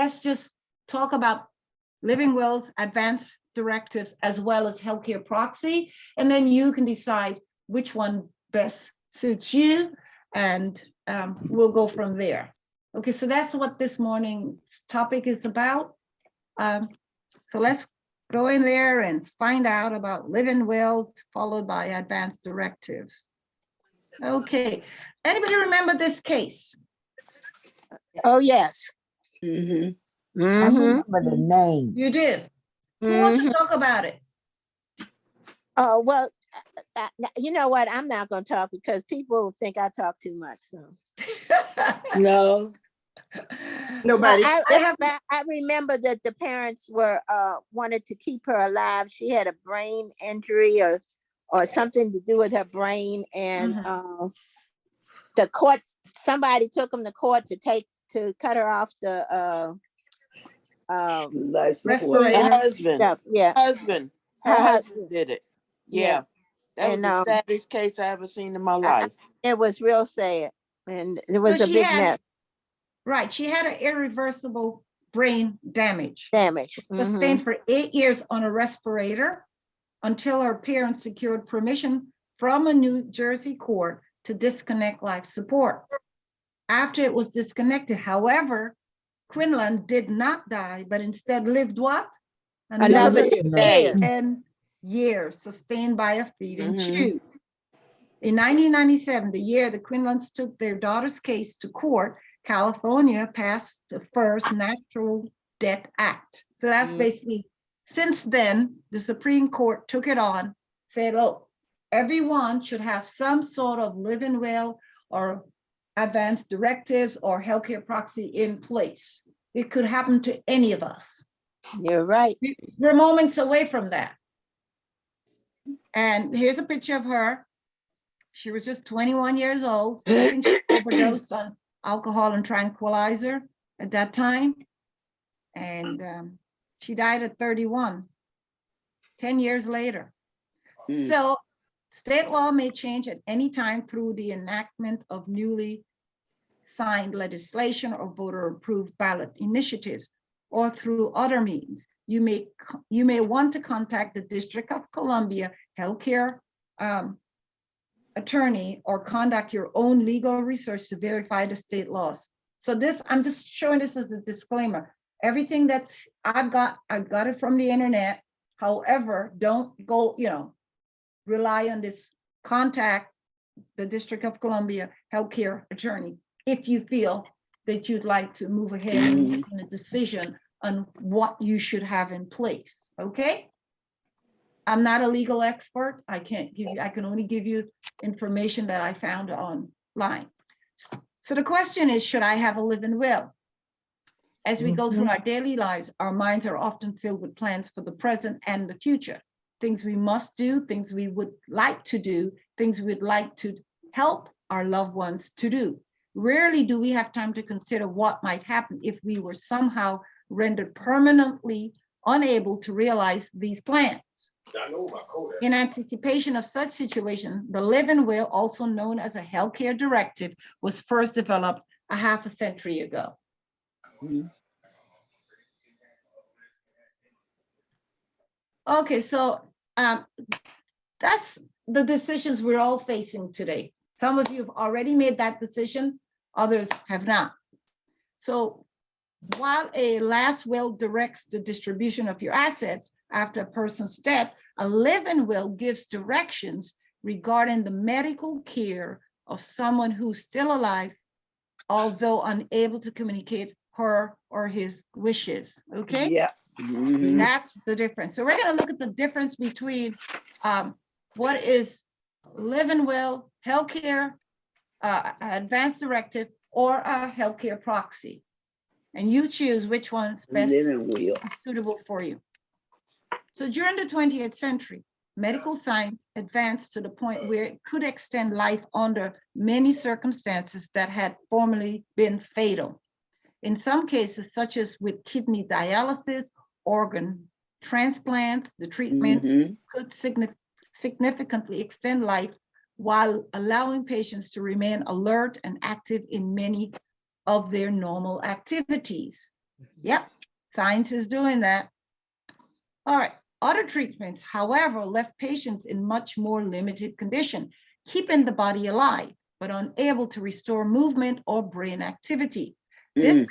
let's just talk about living wills, advanced directives, as well as healthcare proxy, and then you can decide which one best suits you, and we'll go from there. Okay, so that's what this morning's topic is about. So let's go in there and find out about living wills, followed by advanced directives. Okay, anybody remember this case? Oh, yes. Mm-hmm. I remember the name. You do. Who wants to talk about it? Oh, well, you know what? I'm not going to talk because people think I talk too much. So. No. Nobody. I remember that the parents were wanted to keep her alive. She had a brain injury or something to do with her brain, and the court, somebody took them to court to cut her off the Life support. Respirator. Her husband. yeah. Her husband did it. Yeah. That was And, the saddest case I ever seen in my life. It was real sad, and it was So a big mess. Right, she had an irreversible brain damage. Mm-hmm. Sustained for 8 years on a respirator until her parents secured permission from a New Jersey court to disconnect life support. After it was disconnected, however, Quinlan did not die, but instead lived what? Another 10 years, sustained by a feeding tube. In 1997, the year the Quinlans took their daughter's case to court, California passed the first Natural Death Act. So that's basically, since then, the Supreme Court took it on, said, oh, everyone should have some sort of living will or advanced directives or healthcare proxy in place. It could happen to any of us. You're right. We're moments away from that. And here's a picture of her. She was just 21 years old. I think she overdosed on alcohol and tranquilizer at that time. And she died at 31, 10 years later. So state law may change at any time through the enactment of newly signed legislation or voter approved ballot initiatives, or through other means. You may want to contact the District of Columbia healthcare attorney or conduct your own legal research to verify the state laws. So this, I'm just showing this as a disclaimer. Everything that's I've got it from the internet. However, don't go, rely on this. Contact the District of Columbia healthcare attorney if you feel that you'd like to move ahead and make a decision on what you should have in place. Okay. I'm not a legal expert. I can only give you information that I found online. So the question is, should I have a living will? As we go through our daily lives, our minds are often filled with plans for the present and the future. Things we must do, things we would like to do, things we would like to help our loved ones to do. Rarely do we have time to consider what might happen if we were somehow rendered permanently unable to realize these plans. In anticipation of such situation, the living will, also known as a healthcare directive, was first developed a half a century ago. Okay, so that's the decisions we're all facing today. Some of you have already made that decision, others have not. So while a last will directs the distribution of your assets after a person's death, a living will gives directions regarding the medical care of someone who's still alive, although unable to communicate her or his wishes. Okay. Yeah. That's the difference. So we're going to look at the difference between what is living will, healthcare, advanced directive, or a healthcare proxy. And you choose which one's best suitable for you. So during the 20th century, medical science advanced to the point where it could extend life under many circumstances that had formerly been fatal. In some cases, such as with kidney dialysis, organ transplants, the treatments could significantly extend life while allowing patients to remain alert and active in many of their normal activities. Yep, science is doing that. All right, other treatments, however, left patients in much more limited condition, keeping the body alive, but unable to restore movement or brain activity. This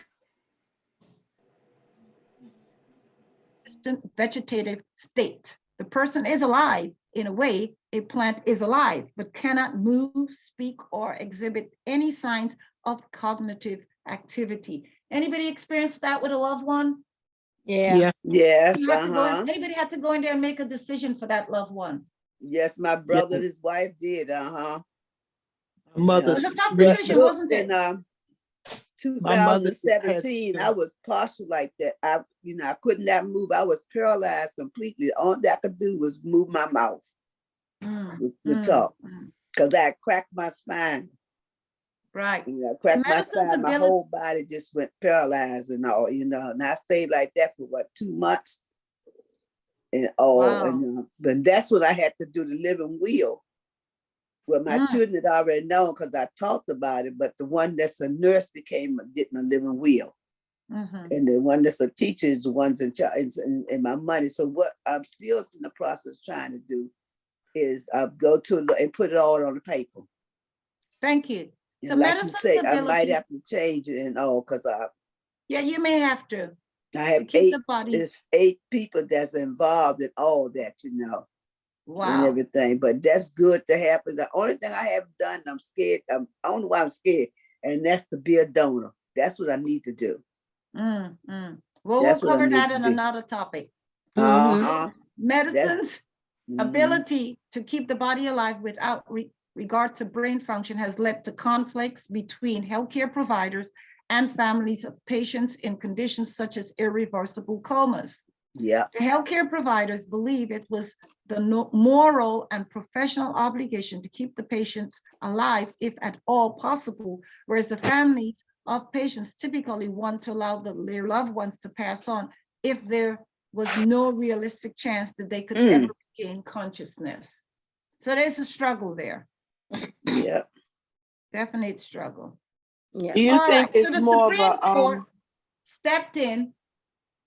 consistent vegetative state. The person is alive in a way a plant is alive, but cannot move, speak, or exhibit any signs of cognitive activity. Anybody experienced that with a loved one? Yeah. Yes, You have to go in, anybody had to go in there and make a decision for that loved one? Yes, my brother and his wife did, It was a tough decision, Look, wasn't it? in My mother had 2017, I was partial like that. I could not move. I was paralyzed completely. All that I could do was move my mouth with talk, because I had cracked my spine. Right. I cracked my medicine's spine. My ability- whole body just went paralyzed and all, and I stayed like that for what, 2 months? And Wow. but that's what I had to do, the living will. Well, my children had already known because I talked about it, but the one that's a nurse getting a living will. And the one that's a teacher is the ones in charge and my money. So what I'm still in the process trying to do is go to and put it all on the paper. Thank you. And So like you medicine's say, I might ability, have to change it and all because yeah, you may have to. I have keep the body. it's 8 people that's involved in all that, and Wow. everything. But that's good to happen. The only thing I have done, I'm scared. I don't know why I'm scared, and that's to be a donor. That's what I need to do. Well, That's we'll what I cover need that to in be. another topic. Uh-huh. Medicine's Mhm. ability to keep the body alive without regard to brain function has led to conflicts between healthcare providers and families of patients in conditions such as irreversible comas. Yeah. The healthcare providers believe it was the moral and professional obligation to keep the patients alive if at all possible, whereas the families of patients typically want to allow their loved ones to pass on if there was no realistic chance that they could ever regain consciousness. So there's a struggle there. Yeah. Definite struggle. Yeah. Do you All think right, so it's the more of Supreme a Court stepped in.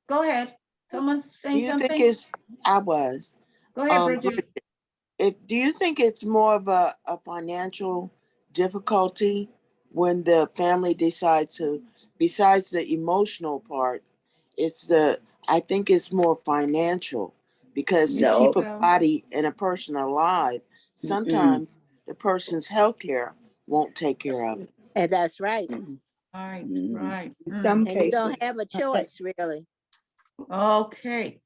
Go ahead. Someone do saying you think something? it's I was Go ahead, Bridget. Bridget, do you think it's more of a financial difficulty when the family decides to, besides the emotional part, I think it's more financial because to keep a No. body and a person alive, sometimes the person's health care won't take care of it. And that's right. Right, Mhm. right. And you don't have a choice, really. Okay.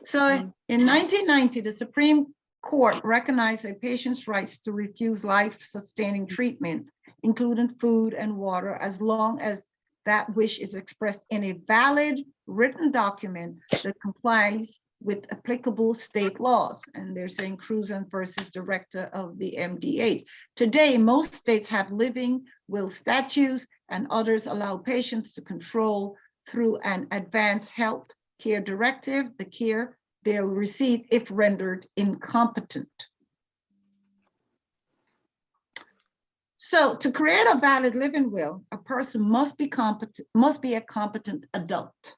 So in 1990, the Supreme Court recognized a patient's rights to refuse life-sustaining treatment, including food and water, as long as that wish is expressed in a valid written document that complies with applicable state laws. And they're saying Cruzan versus director of the MDH. Today, most states have living will statutes and others allow patients to control through an advanced health care directive, the care they'll receive if rendered incompetent. So to create a valid living will, a person must be a competent adult.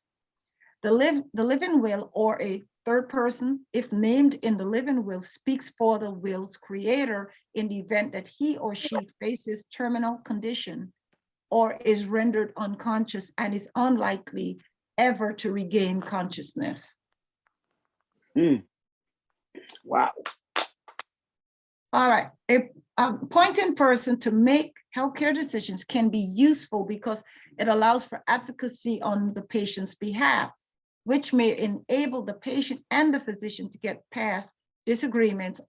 The living will or a third person, if named in the living will, speaks for the will's creator in the event that he or she faces terminal condition or is rendered unconscious and is unlikely ever to regain consciousness. Wow. All right, a appointing person to make healthcare decisions can be useful because it allows for advocacy on the patient's behalf, which may enable the patient and the physician to get past disagreements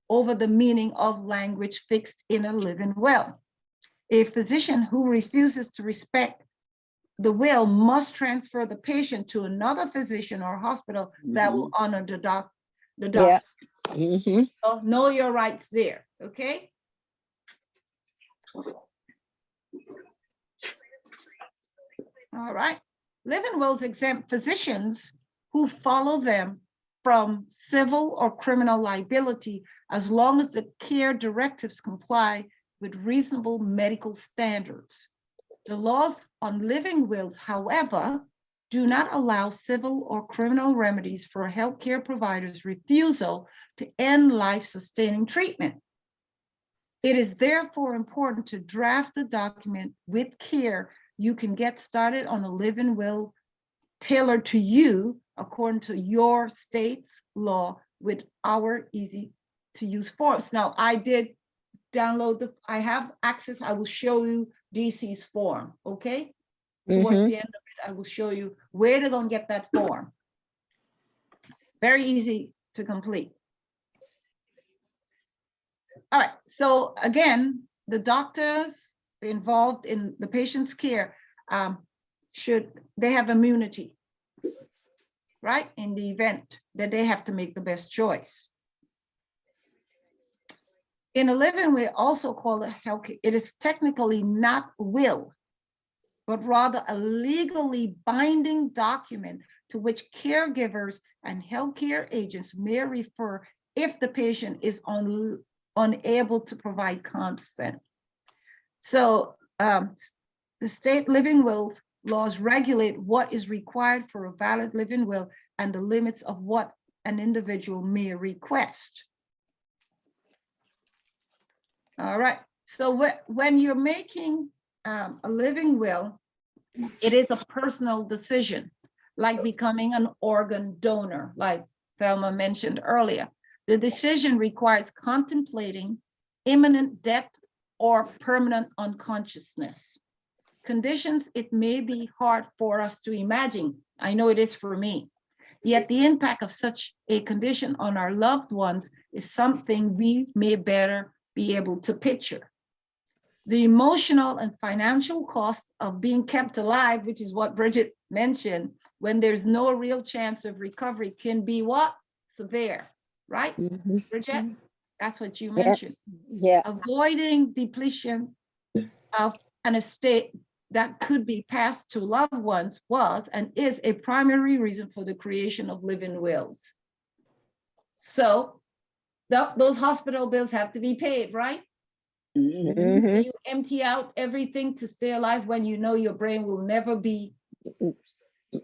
over the meaning of language fixed in a living will. A physician who refuses to respect the will must transfer the patient to another physician or hospital that will honor the doctor. Yeah. So know your rights there, okay? All right. Living wills exempt physicians who follow them from civil or criminal liability as long as the care directives comply with reasonable medical standards. The laws on living wills, however, do not allow civil or criminal remedies for healthcare providers' refusal to end life-sustaining treatment. It is therefore important to draft the document with care. You can get started on a living will tailored to you according to your state's law with our easy to use forms. Now, I did download I have access. I will show you DC's form, okay? Towards the end of it, I will show you where they're gonna get that form. Very easy to complete. All right, so again, the doctors involved in the patient's care they have immunity, right? In the event that they have to make the best choice. In a living will, also called a healthcare, it is technically not will, but rather a legally binding document to which caregivers and healthcare agents may refer if the patient is unable to provide consent. So the state living will laws regulate what is required for a valid living will and the limits of what an individual may request. All right, so when you're making a living will, it is a personal decision, like becoming an organ donor, like Thelma mentioned earlier. The decision requires contemplating imminent death or permanent unconsciousness. Conditions it may be hard for us to imagine. I know it is for me. Yet the impact of such a condition on our loved ones is something we may better be able to picture. The emotional and financial costs of being kept alive, which is what Bridget mentioned, when there's no real chance of recovery, can be what? Severe, right? Bridget, that's what you mentioned. Yeah. Avoiding depletion of an estate that could be passed to loved ones was and is a primary reason for the creation of living wills. So those hospital bills have to be paid, right? You empty out everything to stay alive when you know your brain will never be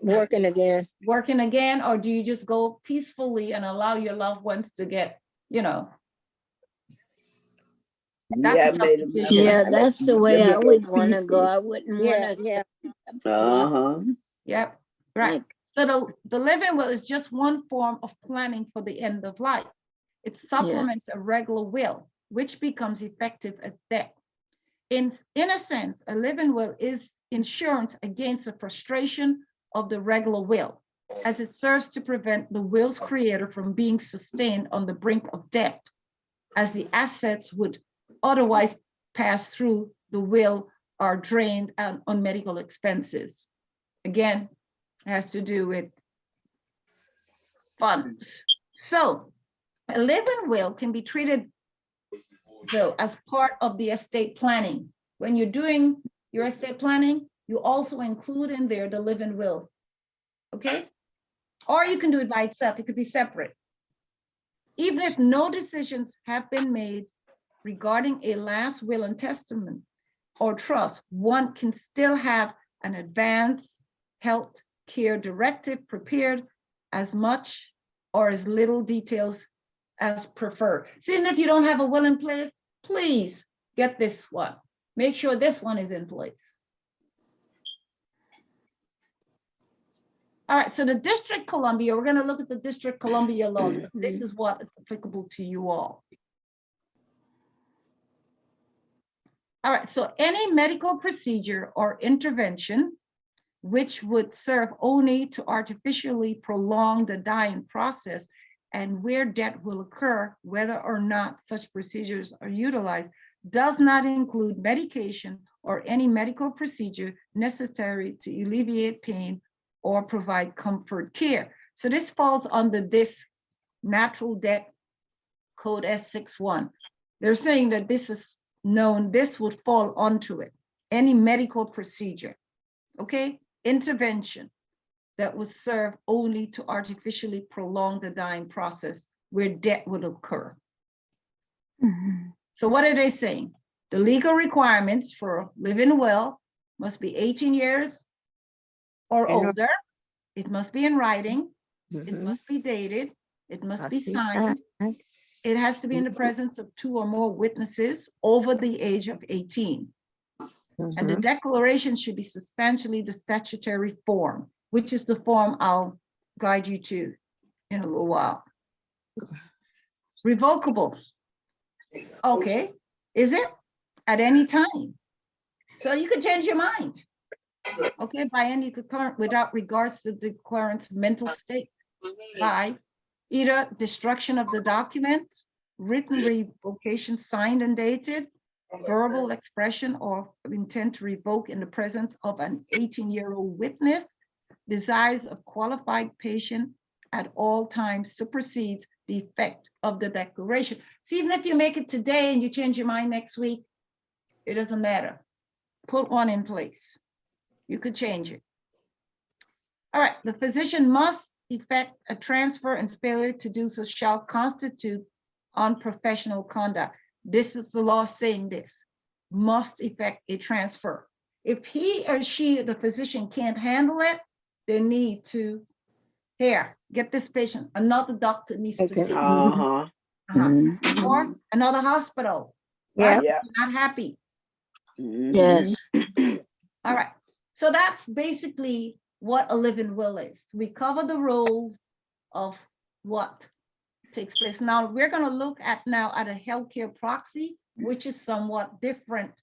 Working again. Or do you just go peacefully and allow your loved ones to get, that's a tough decision. Yeah, that's the way I would want to go. I wouldn't want to. Uh-huh. Yep, right. So the living will is just one form of planning for the end of life. It supplements a regular will, which becomes effective at death. In a sense, a living will is insurance against the frustration of the regular will, as it serves to prevent the will's creator from being sustained on the brink of death, as the assets would otherwise pass through the will are drained on medical expenses. Again, it has to do with funds. So a living will can be treated though as part of the estate planning. When you're doing your estate planning, you also include in there the living will, okay? Or you can do it by itself, it could be separate. Even if no decisions have been made regarding a last will and testament or trust, one can still have an advanced health care directive prepared as much or as little details as preferred. See, and if you don't have a will in place, please get this one. Make sure this one is in place. All right, so the District Columbia, we're going to look at the District Columbia laws because this is what is applicable to you all. All right, so any medical procedure or intervention which would serve only to artificially prolong the dying process and where death will occur, whether or not such procedures are utilized, does not include medication or any medical procedure necessary to alleviate pain or provide comfort care. So this falls under this natural death code S61. They're saying that this is known, this would fall onto it, any medical procedure, okay? Intervention that would serve only to artificially prolong the dying process where death would occur. So what are they saying? The legal requirements for living well must be 18 years or older, It must be in writing. It Mhm. must be dated. It must be Must be signed. signed. It has to be in the presence of 2 or more witnesses over the age of 18. And the Mhm. declaration should be substantially the statutory form, which is the form I'll guide you to in a little while. Revocable. Okay, is it? At any time. So you could change your mind. Okay, by any concurrent without regards to the declarant's mental state. By either destruction of the document, written revocation signed and dated, verbal expression or intent to revoke in the presence of an 18-year-old witness, desires of qualified patient at all times supersedes the effect of the declaration. So even if you make it today and you change your mind next week, it doesn't matter. Put one in place. You could change it. All right, the physician must effect a transfer, and failure to do so shall constitute unprofessional conduct. This is the law saying this, must effect a transfer. If he or she, the physician, can't handle it, they need to, here, get this patient, another doctor needs to Okay. do it. Uh-huh. Mhm. Or another hospital, Yeah. right? Yeah. Not happy. Mhm. Yes. All right, so that's basically what a living will is. We cover the rules of what takes place. Now we're going to look at a healthcare proxy, which is somewhat different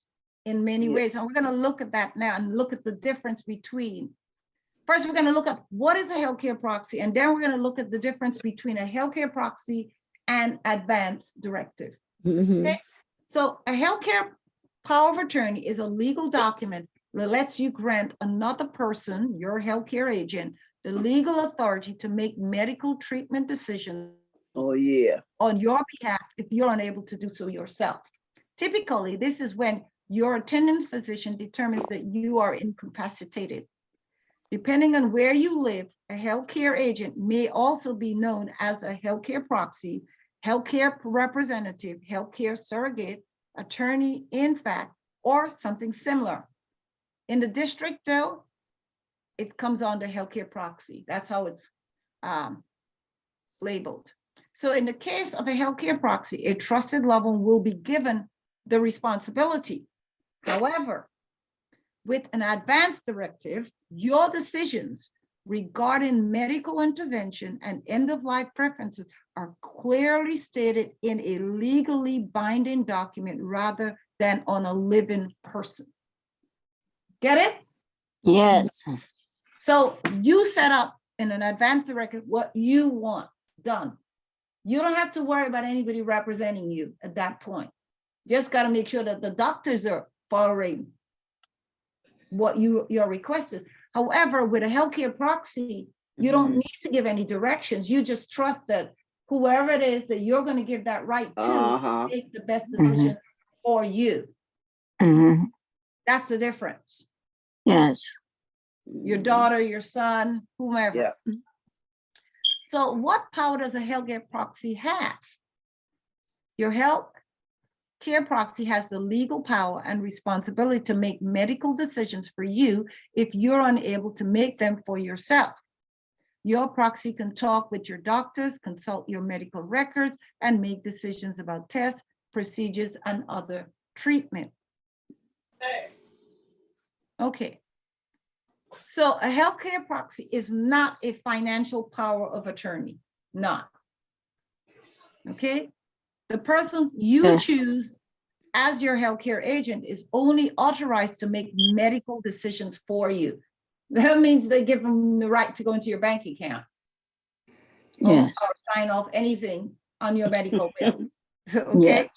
in many Yeah. ways. And we're going to look at that now and look at the difference between. First, we're going to look at what is a healthcare proxy, and then we're going to look at the difference between a healthcare proxy and advance directive. Mhm. Okay, so a healthcare power of attorney is a legal document that lets you grant another person, your healthcare agent, the legal authority to make medical treatment decisions Oh, yeah. on your behalf if you're unable to do so yourself. Typically, this is when your attending physician determines that you are incapacitated. Depending on where you live, a healthcare agent may also be known as a healthcare proxy, healthcare representative, healthcare surrogate, attorney in fact, or something similar. In the district though, it comes under healthcare proxy. That's how it's labeled. So in the case of a healthcare proxy, a trusted loved one will be given the responsibility. However, with an advance directive, your decisions regarding medical intervention and end-of-life preferences are clearly stated in a legally binding document rather than on a living person. Get it? Yes. So you set up in an advance directive what you want done. You don't have to worry about anybody representing you at that point. Just got to make sure that the doctors are following what your request is. However, with a healthcare proxy, you don't need to give any directions. You just trust that whoever it is that you're going to give that right to Uh-huh. make the best decision for you. Mhm. That's the difference. Yes. Your daughter, your son, whomever. Yeah. So what power does a healthcare proxy have? Your health care proxy has the legal power and responsibility to make medical decisions for you if you're unable to make them for yourself. Your proxy can talk with your doctors, consult your medical records, and make decisions about tests, procedures, and other treatment. Okay. So a healthcare proxy is not a financial power of attorney, not. Okay. The person you choose as your healthcare agent is only authorized to make medical decisions for you. That means they give them the right to go into your bank account or sign off anything on your medical bills. So, okay.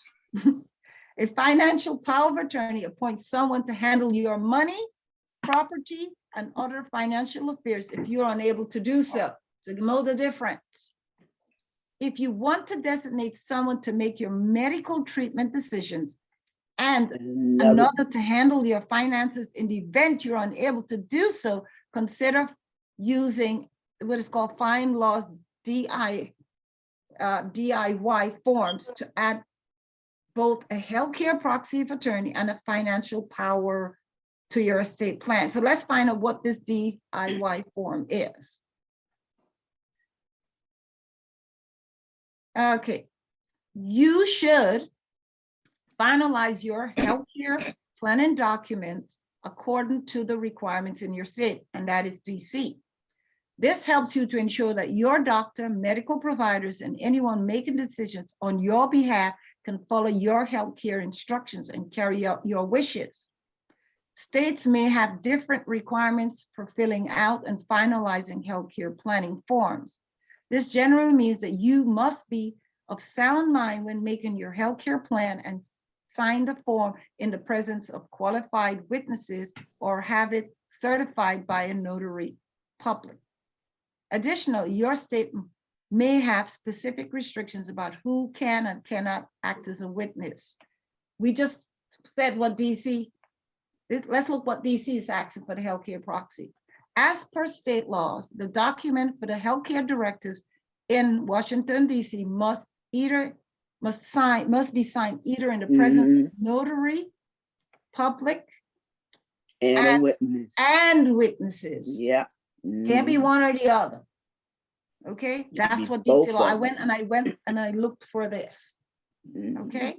A financial power of attorney appoints someone to handle your money, property, and other financial affairs if you're unable to do so. So you know the difference. If you want to designate someone to make your medical treatment decisions and another to handle your finances in the event you're unable to do so, consider using what is called fine laws DIY forms to add both a healthcare proxy of attorney and a financial power to your estate plan. So let's find out what this DIY form is. Okay, you should finalize your healthcare planning documents according to the requirements in your state, and that is DC. This helps you to ensure that your doctor, medical providers, and anyone making decisions on your behalf can follow your healthcare instructions and carry out your wishes. States may have different requirements for filling out and finalizing healthcare planning forms. This generally means that you must be of sound mind when making your healthcare plan and sign the form in the presence of qualified witnesses or have it certified by a notary public. Additionally, your state may have specific restrictions about who can and cannot act as a witness. We just said what DC, let's look what DC is asking for the healthcare proxy. As per state laws, the document for the healthcare directives in Washington, DC must be signed either in the presence of notary, public, And a witness. and witnesses. Yeah. Can't be one or the other. Okay, that's be what both DC law. of I them. went and I looked for this. Okay.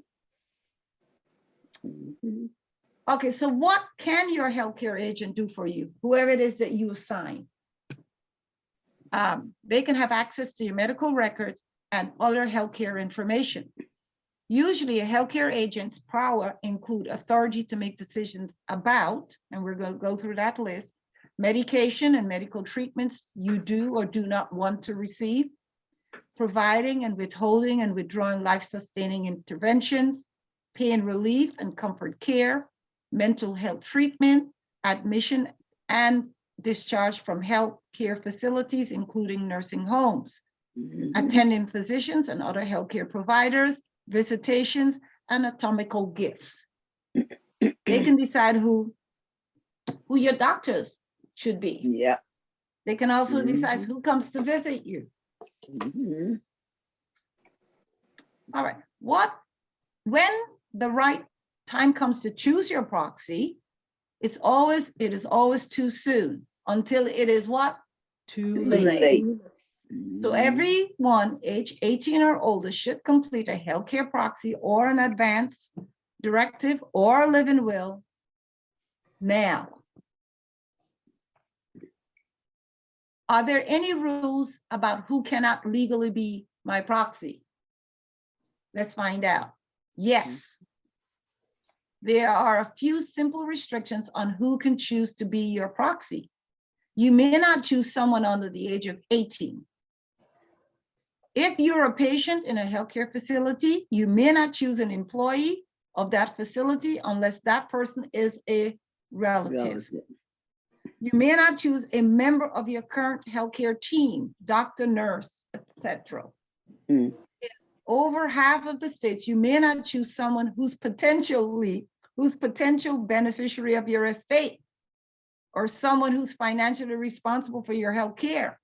Okay, so what can your healthcare agent do for you? Whoever it is that you assign. They can have access to your medical records and other healthcare information. Usually a healthcare agent's power include authority to make decisions about, and we're going to go through that list, medication and medical treatments you do or do not want to receive, providing and withholding and withdrawing life-sustaining interventions, pain relief and comfort care, mental health treatment, admission and discharge from health care facilities, including nursing homes, attending physicians and other healthcare providers, visitations, and anatomical gifts. They can decide who your doctors should be. Yeah. They can also decide who comes to visit you. All right, when the right time comes to choose your proxy, it is always too soon until it is what? Too late. So everyone age 18 or older should complete a healthcare proxy or an advance directive or a living will now. Are there any rules about who cannot legally be my proxy? Let's find out. Yes. There are a few simple restrictions on who can choose to be your proxy. You may not choose someone under the age of 18. If you're a patient in a healthcare facility, you may not choose an employee of that facility unless that person is a relative. You may not choose a member of your current healthcare team, doctor, nurse, etc. In over half of the states, you may not choose someone who's potential beneficiary of your estate or someone who's financially responsible for your healthcare.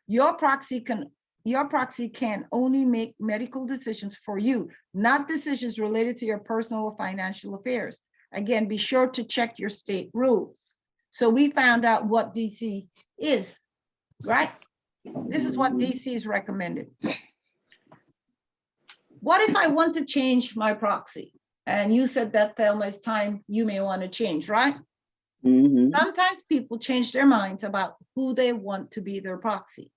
Your proxy can only make medical decisions for you, not decisions related to your personal or financial affairs. Again, be sure to check your state rules. So we found out what DC is, right? This is what DC is recommended. What if I want to change my proxy? And you said that, Thelma, it's time you may want to change, right? Sometimes people change their minds about who they want to be their proxy.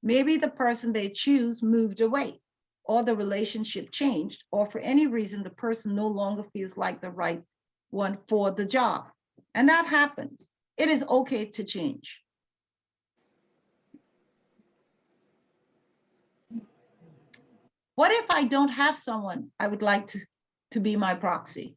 Maybe the person they choose moved away, or the relationship changed, or for any reason, the person no longer feels like the right one for the job. And that happens. It is okay to change. What if I don't have someone I would like to be my proxy?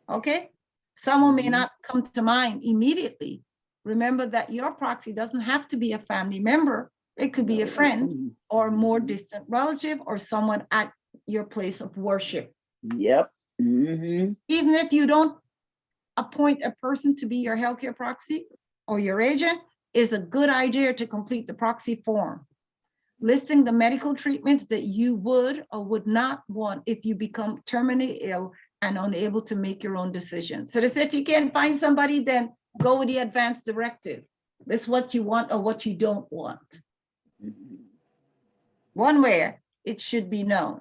Okay, someone may not come to mind immediately. Remember that your proxy doesn't have to be a family member. It could be a friend or a more distant relative or someone at your place of worship. Yep. Even if you don't appoint a person to be your healthcare proxy or your agent, it's a good idea to complete the proxy form, listing the medical treatments that you would or would not want if you become terminally ill and unable to make your own decisions. So they say if you can't find somebody, then go with the advanced directive. That's what you want or what you don't want. One where it should be known.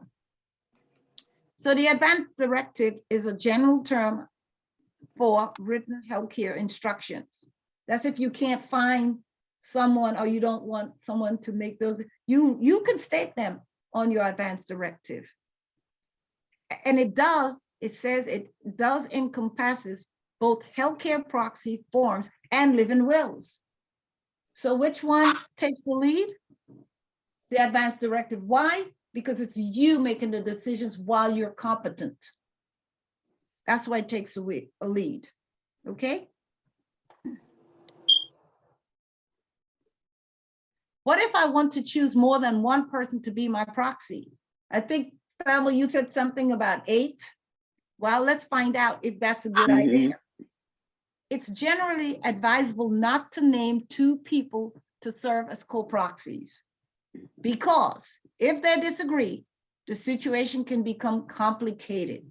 So the advanced directive is a general term for written healthcare instructions. That's if you can't find someone or you don't want someone to make those, you can state them on your advanced directive. And it says it does encompasses both healthcare proxy forms and living wills. So which one takes the lead? The advanced directive. Why? Because it's you making the decisions while you're competent. That's why it takes a lead, okay? What if I want to choose more than one person to be my proxy? I think, Thelma, you said something about 8. Well, let's find out if that's a good idea. It's generally advisable not to name 2 people to serve as co-proxies, because if they disagree, the situation can become complicated.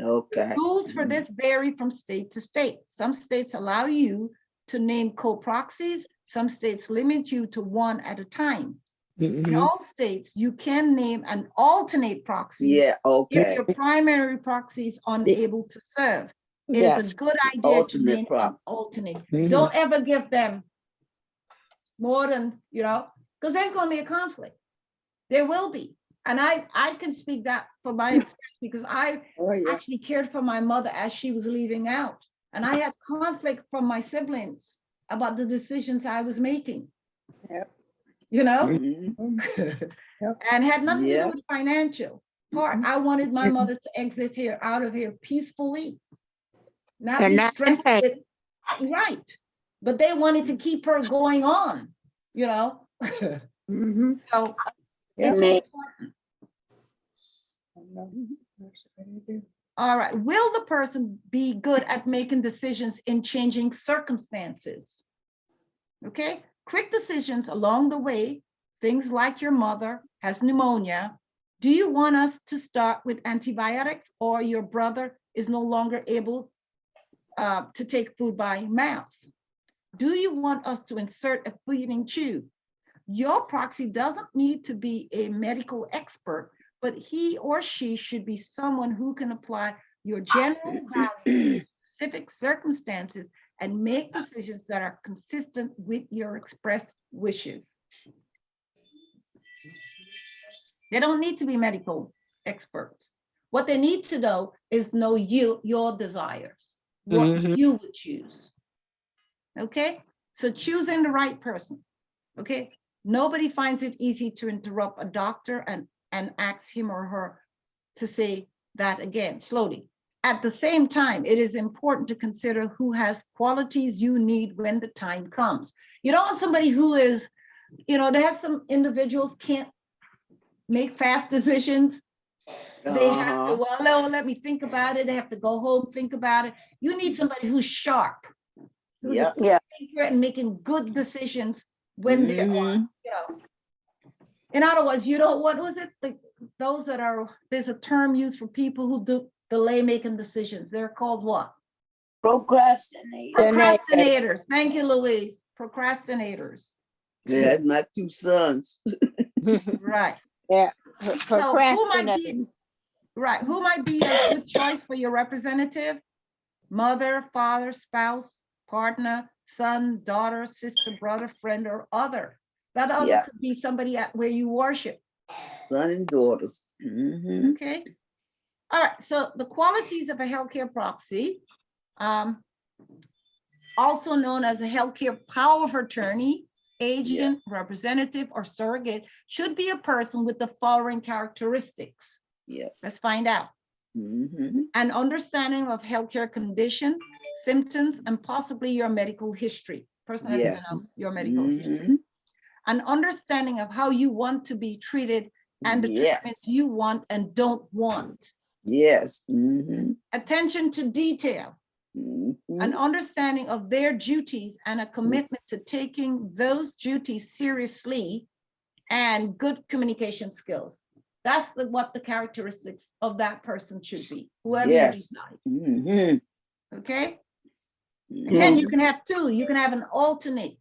Okay. Rules for this vary from state to state. Some states allow you to name co-proxies. Some states limit you to 1 at a time. In all states, you can name an alternate proxy. Yeah, okay. If your primary proxy is unable to serve. It is a good idea to name an alternate. Don't ever give them more than, because there's going to be a conflict. There will be. And I can speak that from my experience, because I actually cared for my mother as she was leaving out. And I had conflict from my siblings about the decisions I was making. Yep. And had nothing to do with financial part. I wanted my mother to exit out of here peacefully. Not be stressed with, right. But they wanted to keep her going on, So it's important. All right, will the person be good at making decisions in changing circumstances? Okay, quick decisions along the way, things like your mother has pneumonia. Do you want us to start with antibiotics, or your brother is no longer able to take food by mouth? Do you want us to insert a feeding tube? Your proxy doesn't need to be a medical expert, but he or she should be someone who can apply your general values to specific circumstances and make decisions that are consistent with your expressed wishes. They don't need to be medical experts. What they need to know is know your desires, what you would choose. Okay, so choosing the right person. Okay, nobody finds it easy to interrupt a doctor and ask him or her to say that again slowly. At the same time, it is important to consider who has qualities you need when the time comes. You don't want somebody who is, they have some individuals can't make fast decisions. They have to, let me think about it. They have to go home, think about it. You need somebody who's sharp, who's a thinker and making good decisions when they're on, In other words, you don't, what was it? Those that are, there's a term used for people who delay making decisions. They're called what? Procrastinators. Thank you, Louise. Procrastinators. Yeah, my 2 sons. Right. Yeah. So who might be a good choice for your representative? Mother, father, spouse, partner, son, daughter, sister, brother, friend, or other. That other could be somebody where you worship. Son and daughters. Okay. All right. So the qualities of a healthcare proxy, also known as a healthcare power of attorney, agent, representative, or surrogate, should be a person with the following characteristics. Let's find out. An understanding of healthcare condition, symptoms, and possibly your medical history. Person has to know your medical history. An understanding of how you want to be treated and the treatments you want and don't want. Attention to detail. An understanding of their duties and a commitment to taking those duties seriously, and good communication skills. what the characteristics of that person should be, whoever you Yes. decide. Mhm. Okay. And then you Yes. can have two. You can have an alternate.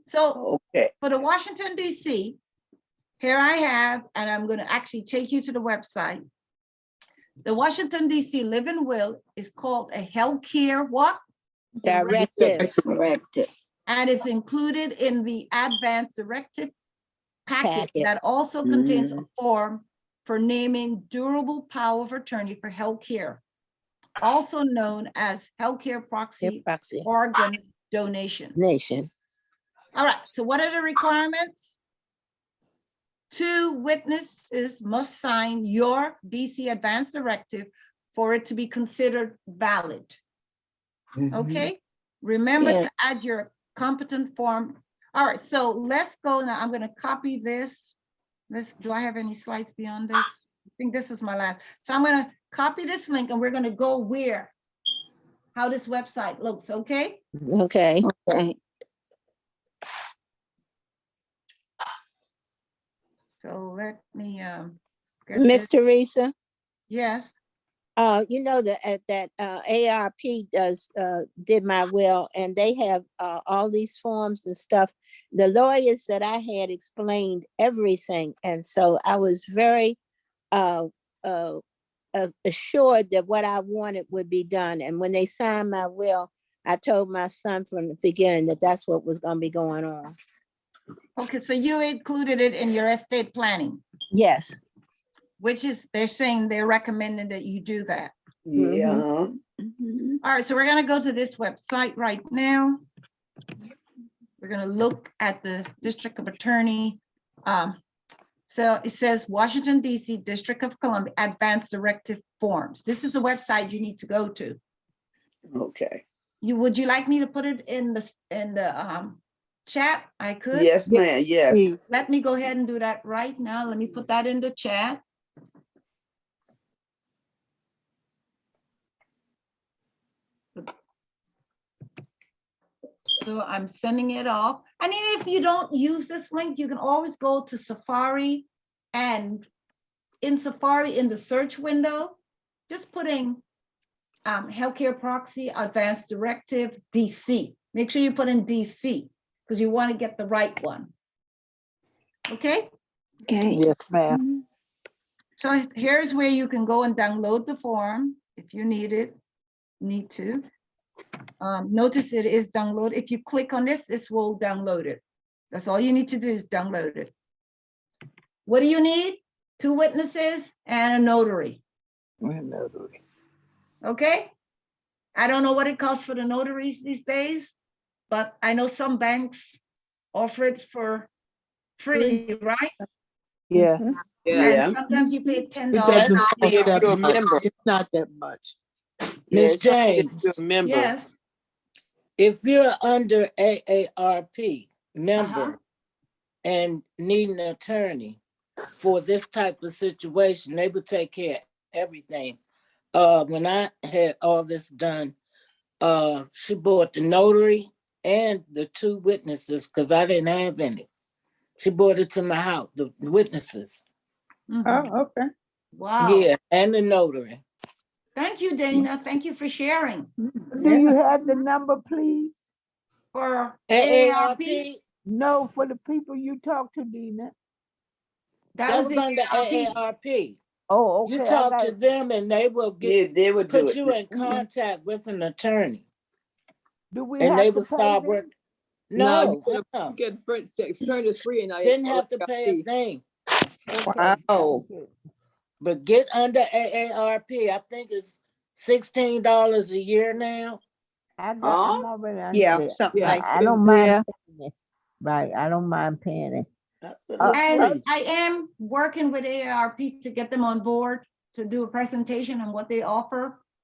So Okay. for the Washington, D.C., here I have, and I'm going to actually take you to the website. The Washington, D.C. Living Will is called a healthcare what? Directive Directive. And it's included in the advanced directive packet packet. that also contains a form for naming durable power of attorney for healthcare, also known as healthcare proxy Proxy organ donations. nation. All right, so what are the requirements? 2 witnesses must sign your DC advance directive for it to be considered valid. Okay, remember Yeah. to add your competent form. All right, so let's go now. I'm going to copy this. Do I have any slides beyond this? I think this is my last. So I'm going to copy this link and we're going to go where, how this website looks, okay? Okay. Okay. So let me get Miss this. Teresa, Yes. you know that ARP did my will, and they have all these forms and stuff. The lawyers that I had explained everything, and so I was very uh, assured that what I wanted would be done. And when they signed my will, I told my son from the beginning that that's what was going to be going on. Okay, so you included it in your estate planning, Yes. which is, they're saying they're recommending that you do that. Yeah. Mhm. All right, so we're gonna go to this website right now. We're gonna look at the District of Attorney. So it says Washington DC District of Columbia Advanced Directive Forms. This is a website you need to go to. Okay. Would you like me to put it in the chat? I could. Yes, ma'am. Yes. Let me go ahead and do that right now. Let me put that in the chat. So I'm sending it off. I mean, if you don't use this link, you can always go to Safari, and in Safari, in the search window, just putting healthcare proxy advanced directive DC. Make sure you put in DC because you want to get the right one. Okay. Okay. Yes, ma'am. Mhm. So here's where you can go and download the form if you need to. Notice it is download. If you click on this, this will download it. That's all you need to do is download it. What do you need? 2 witnesses and a notary. Okay. I don't know what it costs for the notaries these days, but I know some banks offer it for free, right? Yeah. Mhm. Yeah. And sometimes you pay It $10. doesn't That's cost if that you're a much. member. It's not that much. Yeah, Miss it's only if James, you're a member. Yes. if you're under AARP member Uh-huh. and need an attorney for this type of situation, they would take care of everything. When I had all this done, she bought the notary and the 2 witnesses because I didn't have any. She brought it to my house, the witnesses. Mhm. Oh, okay. Wow. Yeah, and the notary. Thank you, Dana. Thank you for sharing. Do you have the number, please? For AARP, AARP, No, for the people you talk to, Dina. that was the under AARP. AARP. Oh, You okay. talk to them and they will Yeah, they would do put it. you in contact with an attorney Do we and have they to will pay start them? work. No, you No, get furnace free and I didn't have to pay a thing. Okay. Wow. Okay. But get under AARP. I think it's $16 a year now. I'm Oh, already under Yeah, there. something Yeah. like I that. don't mind Yeah. paying it. Right, I don't mind paying it. And free. I am working with AARP to get them on board to do a presentation on what they offer.